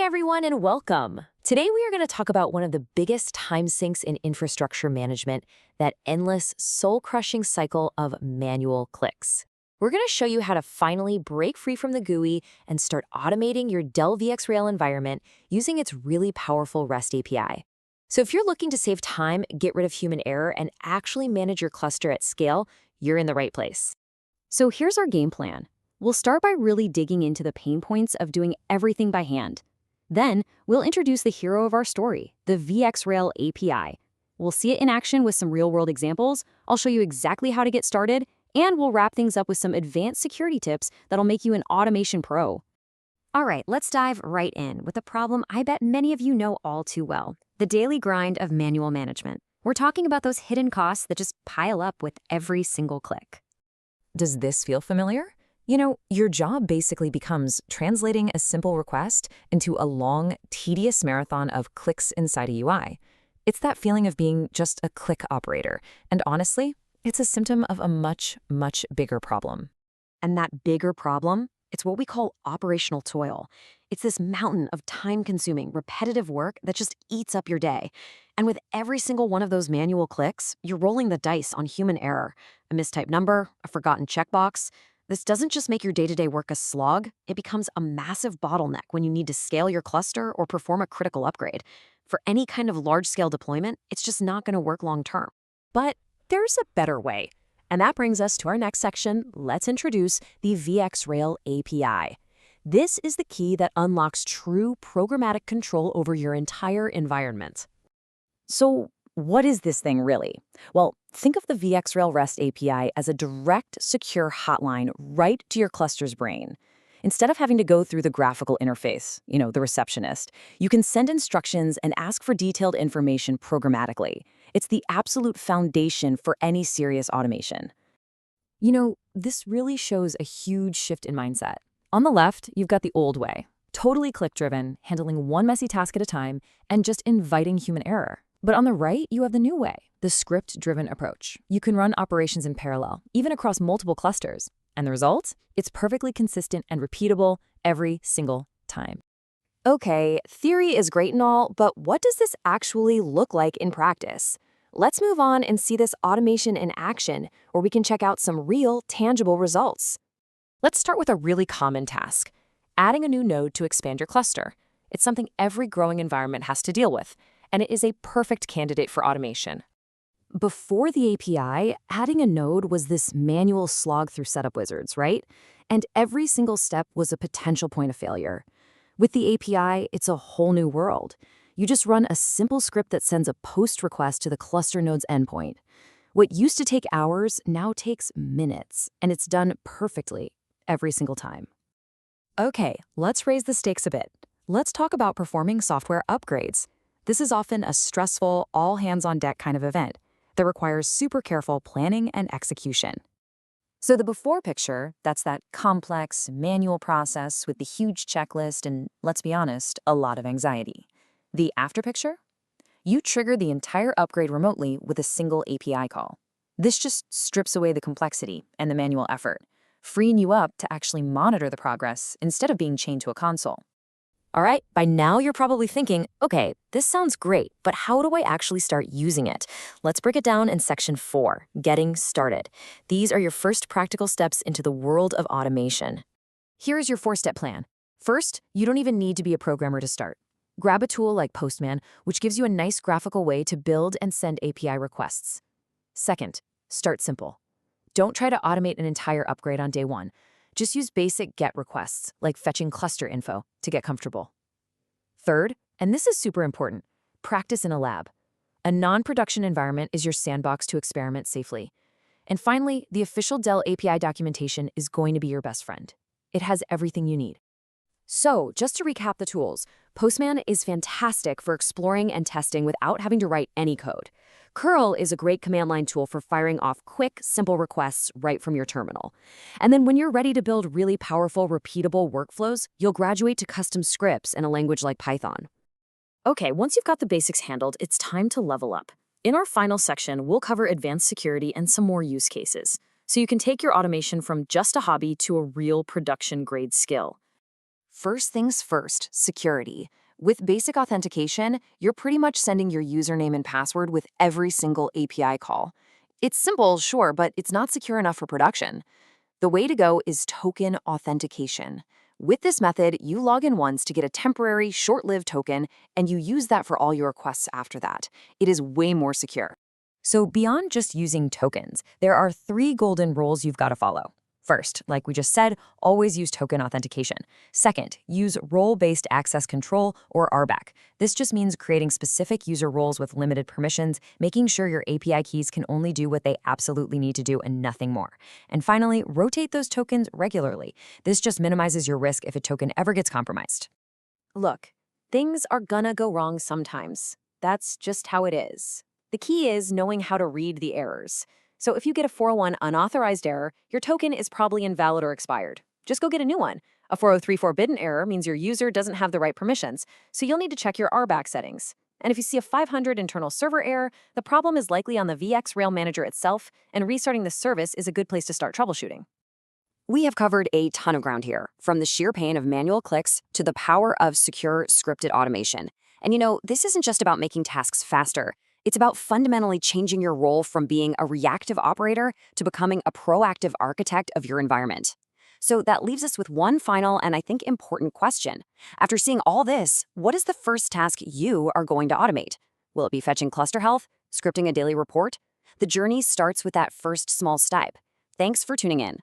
Hey everyone, and welcome. Today we are going to talk about one of the biggest time sinks in infrastructure management, that endless, soul-crushing cycle of manual clicks. We're going to show you how to finally break free from the GUI and start automating your Dell VxRail environment using its really powerful REST API. So if you're looking to save time, get rid of human error, and actually manage your cluster at scale, you're in the right place. So here's our game plan. We'll start by really digging into the pain points of doing everything by hand. Then, we'll introduce the hero of our story, the VxRail API. We'll see it in action with some real-world examples, I'll show you exactly how to get started, and we'll wrap things up with some advanced security tips that'll make you an automation pro. All right, let's dive right in with a problem I bet many of you know all too well, the daily grind of manual management. We're talking about those hidden costs that just pile up with every single click. Does this feel familiar? You know, your job basically becomes translating a simple request into a long, tedious marathon of clicks inside a UI. It's that feeling of being just a click operator. And honestly, it's a symptom of a much, much bigger problem. And that bigger problem, it's what we call operational toil. It's this mountain of time-consuming, repetitive work that just eats up your day. And with every single one of those manual clicks, you're rolling the dice on human error. A mistyped number, a forgotten checkbox. This doesn't just make your day-to-day work a slog, it becomes a massive bottleneck when you need to scale your cluster or perform a critical upgrade. For any kind of large-scale deployment, it's just not going to work long-term. But there's a better way. And that brings us to our next section. Let's introduce the VxRail API. This is the key that unlocks true programmatic control over your entire environment. So, what is this thing really? Well, think of the VxRail REST API as a direct, secure hotline right to your cluster's brain. Instead of having to go through the graphical interface, the receptionist, you can send instructions and ask for detailed information programmatically. It's the absolute foundation for any serious automation. This really shows a huge shift in mindset. On the left, you've got the old way, totally click-driven, handling one messy task at a time, and just inviting human error. But on the right, you have the new way, the script-driven approach. You can run operations in parallel, even across multiple clusters. And the result? It's perfectly consistent and repeatable every single time. Okay, theory is great and all, but what does this actually look like in practice? Let's move on and see this automation in action, where we can check out some real, tangible results. Let's start with a really common task, adding a new node to expand your cluster. It's something every growing environment has to deal with, and it is a perfect candidate for automation. Before the API, adding a node was this manual slog through setup wizards, right? And every single step was a potential point of failure. With the API, it's a whole new world. You just run a simple script that sends a post request to the cluster node's endpoint. What used to take hours now takes minutes, and it's done perfectly every single time. Okay, let's raise the stakes a bit. Let's talk about performing software upgrades. This is often a stressful, all-hands-on-deck kind of event that requires super careful planning and execution. So the before picture, that's that complex, manual process with the huge checklist and, let's be honest, a lot of anxiety. The after picture? You trigger the entire upgrade remotely with a single API call. This just strips away the complexity and the manual effort, freeing you up to actually monitor the progress instead of being chained to a console. All right, by now you're probably thinking, okay, this sounds great, but how do I actually start using it? Let's break it down in section 4, getting started. These are your first practical steps into the world of automation. Here's your 4-step plan. First, you don't even need to be a programmer to start. Grab a tool like Postman, which gives you a nice graphical way to build and send API requests. Second, start simple. Don't try to automate an entire upgrade on day one. Just use basic GET requests, like fetching cluster info, to get comfortable. Third, and this is super important, practice in a lab. A non-production environment is your sandbox to experiment safely. And finally, the official Dell API documentation is going to be your best friend. It has everything you need. So, just to recap the tools, Postman is fantastic for exploring and testing without having to write any code. Curl is a great command line tool for firing off quick, simple requests right from your terminal. And then when you're ready to build really powerful, repeatable workflows, you'll graduate to custom scripts in a language like Python. Okay, once you've got the basics handled, it's time to level up. In our final section, we'll cover advanced security and some more use cases, so you can take your automation from just a hobby to a real production-grade skill. First things first, security. With basic authentication, you're pretty much sending your username and password with every single API call. It's simple, sure, but it's not secure enough for production. The way to go is token authentication. With this method, you log in once to get a temporary, short-lived token, and you use that for all your requests after that. It is way more secure. So beyond just using tokens, there are 3 golden rules you've got to follow. First, like we just said, always use token authentication. Second, use role-based access control, or RBAC. This just means creating specific user roles with limited permissions, making sure your API keys can only do what they absolutely need to do and nothing more. And finally, rotate those tokens regularly. This just minimizes your risk if a token ever gets compromised. Look, things are gonna go wrong sometimes. That's just how it is. The key is knowing how to read the errors. So if you get a 401 unauthorized error, your token is probably invalid or expired. Just go get a new one. A 4034 forbidden error means your user doesn't have the right permissions, so you'll need to check your RBAC settings. And if you see a 500 internal server error, the problem is likely on the VxRail manager itself, and restarting the service is a good place to start troubleshooting. We have covered a ton of ground here, from the sheer pain of manual clicks to the power of secure scripted automation. And this isn't just about making tasks faster. It's about fundamentally changing your role from being a reactive operator to becoming a proactive architect of your environment. So that leaves us with one final and I think important question. After seeing all this, what is the first task you are going to automate? Will it be fetching cluster health? Scripting a daily report? The journey starts with that first small step. Thanks for tuning in.